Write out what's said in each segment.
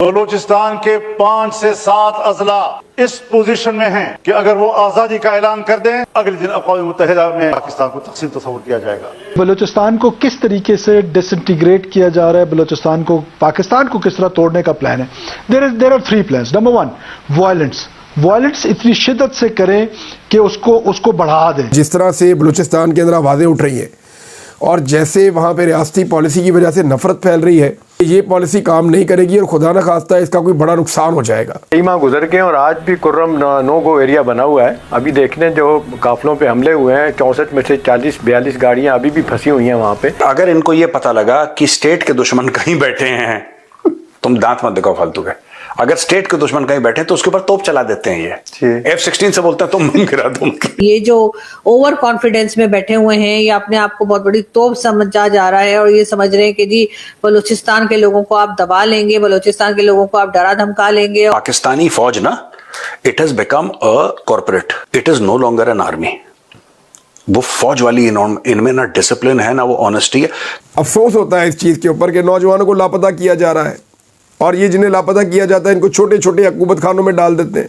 बलूचिस्तान के 5 से 7 अजला इस पोजीशन में हैं कि अगर वो आज़ादी का ऐलान कर दें, अगले दिन अक़वाम मुत्तहिदा में पाकिस्तान को तक़सीम तस्वुर किया जाएगा। बलूचिस्तान को किस तरीके से डिसइंटीग्रेट किया जा रहा है, बलूचिस्तान को, पाकिस्तान को किस तरह तोड़ने का प्लान है। There are 3 plans. Number 1, violence इतनी शिद्दत से करें कि उसको बढ़ा दें। जिस तरह से बलूचिस्तान के अंदर आवाज़ें उठ रही हैं और जैसे वहाँ पे रियासती पॉलिसी की वजह से नफरत फैल रही है, ये पॉलिसी काम नहीं करेगी और खुदा न खास्ता इसका कोई बड़ा नुकसान हो जाएगा। कई माह गुजर गए और आज भी कुर्रम नो गो एरिया बना हुआ है। अभी देखने जो काफिलों पे हमले हुए हैं, 64 में से 40-42 गाड़ियां अभी भी फंसी हुई हैं वहाँ पे। अगर इनको ये पता लगा कि स्टेट के दुश्मन कहीं बैठे हैं, तुम दांत मत दिखाओ फालतू के। अगर स्टेट के दुश्मन कहीं बैठे तो उसके ऊपर तोप चला देते हैं। ये F-16 से बोलते हैं तुम गिरा दो। ये जो ओवर कॉन्फिडेंस में बैठे हुए हैं, ये अपने आप को बहुत बड़ी तोप समझा जा रहा है और ये समझ रहे हैं कि जी बलूचिस्तान के लोगों को आप दबा लेंगे, बलूचिस्तान के लोगों को आप डरा धमका लेंगे। पाकिस्तानी फौज ना, it has become a corporate, it is no longer an army. वो फौज वाली इनमें ना डिसिप्लिन है, ना वो ऑनेस्टी है। अफसोस होता है इस चीज़ के ऊपर कि नौजवानों को लापता किया जा रहा है और ये जिन्हें लापता किया जाता है इनको छोटे छोटे हुकूमत खानों में डाल देते हैं,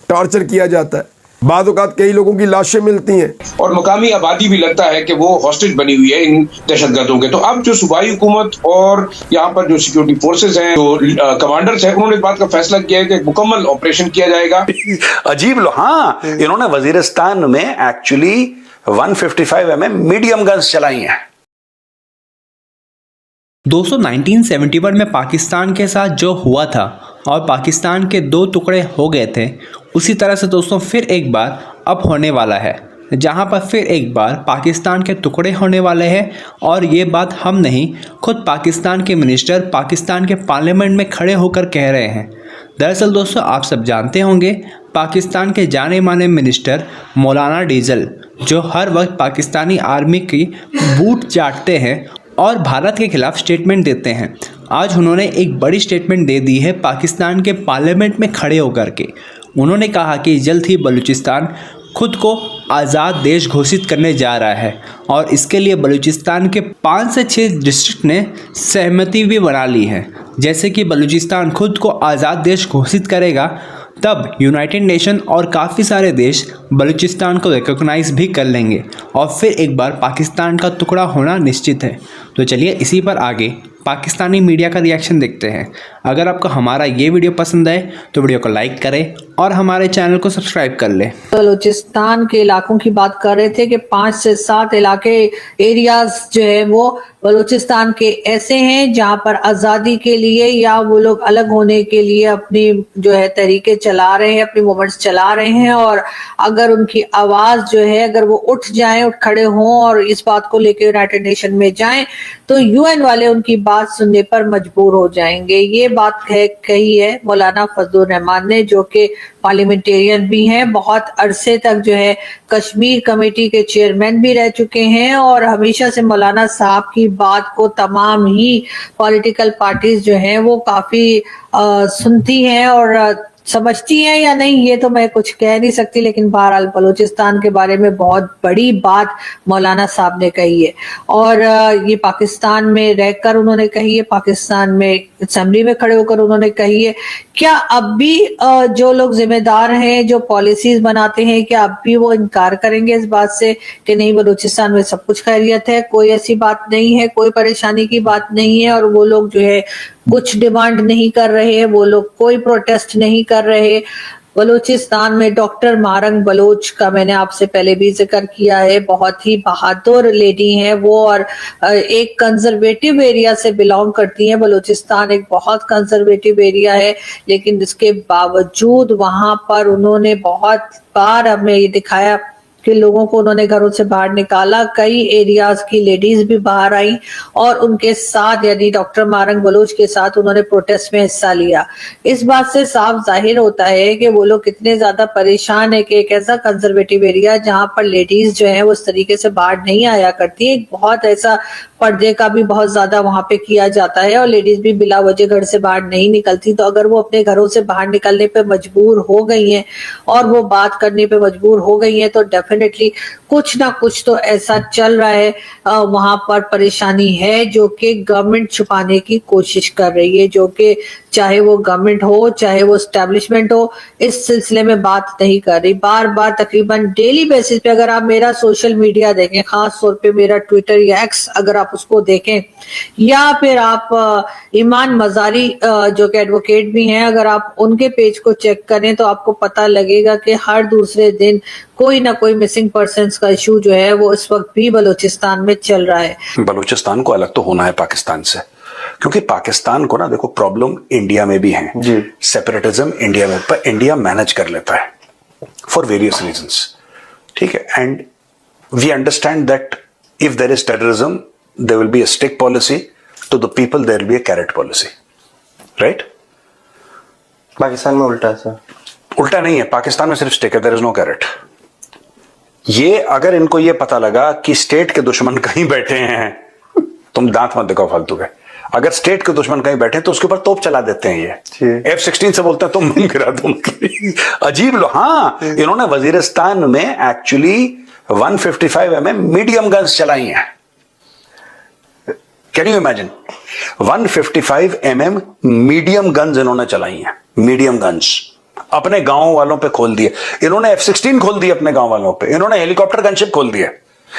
टॉर्चर किया जाता है। बाद औक़ात कई लोगों की लाशें मिलती हैं और मुकामी आबादी भी लगता है कि वो हॉस्टेज बनी हुई है इन दहशतगर्दों के। तो अब जो सूबाई हुकूमत और यहाँ पर जो सिक्योरिटी फोर्सेज हैं, जो कमांडर्स हैं, उन्होंने इस बात का फैसला किया है कि मुकम्मल ऑपरेशन किया जाएगा। अजीब लो, हाँ, इन्होंने वजीरिस्तान में एक्चुअली 155 mm मीडियम गन्स चलाई हैं। दोस्तों 1971 में पाकिस्तान के साथ जो हुआ था और पाकिस्तान के 2 टुकड़े हो गए थे, उसी तरह से दोस्तों फिर एक बार अब होने वाला है, जहां पर फिर एक बार पाकिस्तान के टुकड़े होने वाले हैं। और ये बात हम नहीं, खुद पाकिस्तान के मिनिस्टर पाकिस्तान के पार्लियामेंट में खड़े होकर कह रहे हैं। दरअसल दोस्तों आप सब जानते होंगे, पाकिस्तान के जाने माने मिनिस्टर मौलाना डीजल, जो हर वक्त पाकिस्तानी आर्मी की बूट चाटते हैं और भारत के खिलाफ स्टेटमेंट देते हैं, आज उन्होंने एक बड़ी स्टेटमेंट दे दी है पाकिस्तान के पार्लियामेंट में खड़े होकर के। उन्होंने कहा कि जल्द ही बलूचिस्तान खुद को आज़ाद देश घोषित करने जा रहा है और इसके लिए बलूचिस्तान के 5 से 6 डिस्ट्रिक्ट ने सहमति भी बना ली है। जैसे कि बलूचिस्तान खुद को आज़ाद देश घोषित करेगा, तब यूनाइटेड नेशन और काफ़ी सारे देश बलूचिस्तान को रिकॉग्नाइज भी कर लेंगे और फिर एक बार पाकिस्तान का टुकड़ा होना निश्चित है। तो चलिए इसी पर आगे पाकिस्तानी मीडिया का रिएक्शन देखते हैं। अगर आपको हमारा ये वीडियो पसंद आए तो वीडियो को लाइक करें और हमारे चैनल को सब्सक्राइब कर लें। बलूचिस्तान के इलाकों की बात कर रहे थे कि 5 से 7 इलाके एरियाज जो है वो बलूचिस्तान के ऐसे हैं जहां पर आज़ादी के लिए या वो लोग अलग होने के लिए अपनी जो है तरीके चला रहे हैं, अपनी मूवमेंट्स चला रहे हैं। और अगर उनकी आवाज़ जो है, अगर वो उठ जाएं, उठ खड़े हों और इस बात को लेकर यूनाइटेड नेशन में जाएं, तो यूएन वाले उनकी बात सुनने पर मजबूर हो जाएंगे। ये बात कही है मौलाना फजलुर रहमान ने, जो कि पार्लियामेंटेरियन भी हैं, बहुत अरसे तक जो है कश्मीर कमेटी के चेयरमैन भी रह चुके हैं और हमेशा से मौलाना साहब की बात को तमाम ही पॉलिटिकल पार्टीज जो हैं वो काफी सुनती हैं और समझती हैं या नहीं ये तो मैं कुछ कह नहीं सकती, लेकिन बहरहाल बलूचिस्तान के बारे में बहुत बड़ी बात मौलाना साहब ने कही है और ये पाकिस्तान में रहकर उन्होंने कही है, पाकिस्तान में असेंबली में खड़े होकर उन्होंने कही है। क्या अब भी जो लोग जिम्मेदार हैं, जो पॉलिसीज बनाते हैं, क्या अब भी वो इनकार करेंगे इस बात से कि नहीं बलूचिस्तान में सब कुछ खैरियत है, कोई ऐसी बात नहीं है, कोई परेशानी की बात नहीं है और वो लोग जो है कुछ डिमांड नहीं कर रहे हैं, वो लोग कोई प्रोटेस्ट नहीं कर रहे। बलूचिस्तान में डॉक्टर मारंग बलोच का मैंने आपसे पहले भी जिक्र किया है, बहुत ही बहादुर लेडी हैं वो और एक कंजर्वेटिव एरिया से बिलोंग करती हैं। बलूचिस्तान एक बहुत कंजर्वेटिव एरिया है, लेकिन इसके बावजूद वहां पर उन्होंने बहुत बार हमें ये दिखाया कि लोगों को उन्होंने घरों से बाहर निकाला। कई एरियाज की लेडीज भी बाहर आई और उनके साथ यानी डॉक्टर मारंग बलोच के साथ उन्होंने प्रोटेस्ट में हिस्सा लिया। इस बात से साफ जाहिर होता है कि वो लोग कितने ज्यादा परेशान है कि एक ऐसा कंजर्वेटिव एरिया जहां पर लेडीज जो है वो इस तरीके से बाहर नहीं आया करती, एक बहुत ऐसा पर्दे का भी बहुत ज्यादा वहां पे किया जाता है और लेडीज भी बिला वजह घर से बाहर नहीं निकलती। तो अगर वो अपने घरों से बाहर निकलने पे मजबूर हो गई हैं और वो बात करने पे मजबूर हो गई हैं तो डेफिनेटली कुछ ना कुछ तो ऐसा चल रहा है, वहां पर परेशानी है जो कि गवर्नमेंट छुपाने की कोशिश कर रही है, जो कि चाहे वो गवर्नमेंट हो चाहे वो एस्टेब्लिशमेंट हो, इस सिलसिले में बात नहीं कर रही। बार बार तकरीबन डेली बेसिस पे अगर आप मेरा सोशल मीडिया देखें, खास तौर पे मेरा ट्विटर या एक्स अगर आप उसको देखें, या फिर आप ईमान मजारी जो कि एडवोकेट भी हैं, अगर आप उनके पेज को चेक करें तो आपको पता लगेगा कि हर दूसरे दिन कोई ना कोई मिसिंग पर्सन्स का इशू जो है वो इस वक्त भी बलूचिस्तान में चल रहा है। बलूचिस्तान को अलग तो होना है पाकिस्तान से, क्योंकि पाकिस्तान को ना देखो प्रॉब्लम इंडिया में भी है जी, सेपरेटिज्म इंडिया में, पर इंडिया मैनेज कर लेता है फॉर वेरियस रीजंस, ठीक है। And we understand that if there is terrorism there will be a stick policy, to the people there will be a carrot policy, right. Pakistan में उल्टा है सर। उल्टा नहीं है, पाकिस्तान में सिर्फ स्टिक है, देयर इज नो कैरेट। ये अगर इनको ये पता लगा कि स्टेट के दुश्मन कहीं बैठे हैं, तुम दांत मत दिखाओ फालतू के, अगर स्टेट के दुश्मन कहीं बैठे तो उसके ऊपर तोप चला देते हैं ये। F-16 से बोलते हैं तुम बम गिरा दो। अजीब लोग। हाँ, इन्होंने वजीरिस्तान में एक्चुअली 155 mm मीडियम गन्स चलाई हैं। Can you imagine? 155 mm medium guns इन्होंने चलाई हैं, मीडियम गन्स अपने गांव वालों पे खोल दिए इन्होंने। F-16 खोल दिए अपने गांव वालों पे, इन्होंने हेलीकॉप्टर गनशिप खोल दिए,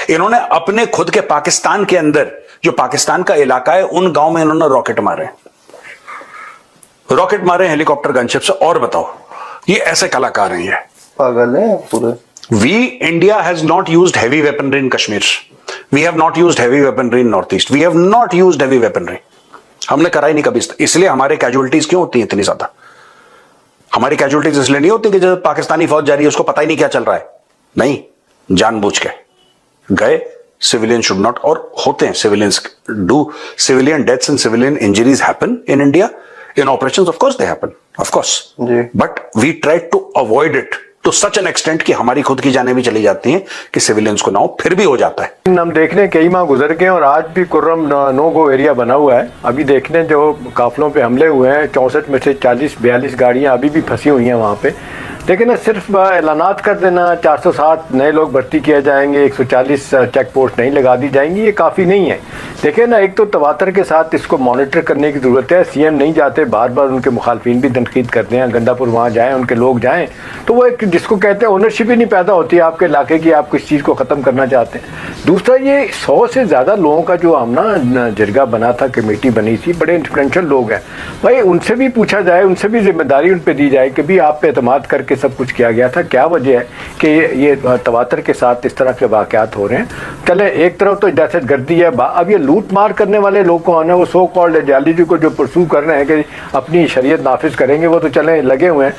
इन्होंने अपने खुद के पाकिस्तान के अंदर जो पाकिस्तान का इलाका है उन गांव में इन्होंने रॉकेट मारे हेलीकॉप्टर गनशिप से। और बताओ, ये ऐसे कलाकार हैं, ये पागल है पूरे। We India has not used heavy weaponry in Kashmir, we have not used heavy weaponry in north east, we have not used heavy weaponry. हमने करा ही नहीं कभी, इसलिए हमारे कैजुअलिटीज क्यों होती है इतनी ज्यादा? हमारी कैजुअलिटीज इसलिए नहीं होती कि जब पाकिस्तानी फौज जा रही है उसको पता ही नहीं क्या चल रहा है, नहीं, जानबूझ के गए। सिविलियन शुड नॉट, और होते हैं civilians do, civilian deaths and civilian injuries happen in India in operations, of course they happen, of course, but we try to avoid it to such an extent कि हमारी खुद की जानें भी चली जाती हैं कि सिविलियंस को ना हो, फिर भी हो जाता है। हम देखने कई माह गुजर गए और आज भी कुर्रम नो गो एरिया बना हुआ है। अभी देखने जो काफिलों पे हमले हुए हैं, 64 में से 40-42 गाड़ियां अभी भी फंसी हुई हैं वहाँ पे। लेकिन ना सिर्फ ऐलानात कर देना 460 नए लोग भर्ती किए जाएंगे, 140 चेक पोस्ट नहीं लगा दी जाएंगी, ये काफ़ी नहीं है। देखिए ना, एक तो तवातर के साथ इसको मॉनिटर करने की ज़रूरत है। सीएम नहीं जाते, बार बार उनके मुखालफिन भी तनकीद करते हैं, गंदापुर वहाँ जाएँ, उनके लोग जाएँ, तो वो एक जिसको कहते हैं ओनरशिप ही नहीं पैदा होती है आपके इलाके की, आप किस चीज़ को ख़त्म करना चाहते हैं। दूसरा, ये 100 से ज़्यादा लोगों का जो हम ना जरगा बना था, कमेटी बनी थी, बड़े इन्फ्लुएंशियल लोग हैं भाई, उनसे भी पूछा जाए, उनसे भी जिम्मेदारी उन पर दी जाए कि भी आप पे एतमाद करके सब कुछ किया गया था, क्या वजह है कि ये तवातर के साथ इस तरह के वाक़यात हो रहे हैं। चले, एक तरफ तो दहशतगर्दी है, अब ये लूट मार करने वाले लोग कौन है? वो सो कॉल्ड आइडियोलॉजी को जो परसू कर रहे हैं कि अपनी शरीयत नाफिज करेंगे, वो तो चले लगे हुए हैं।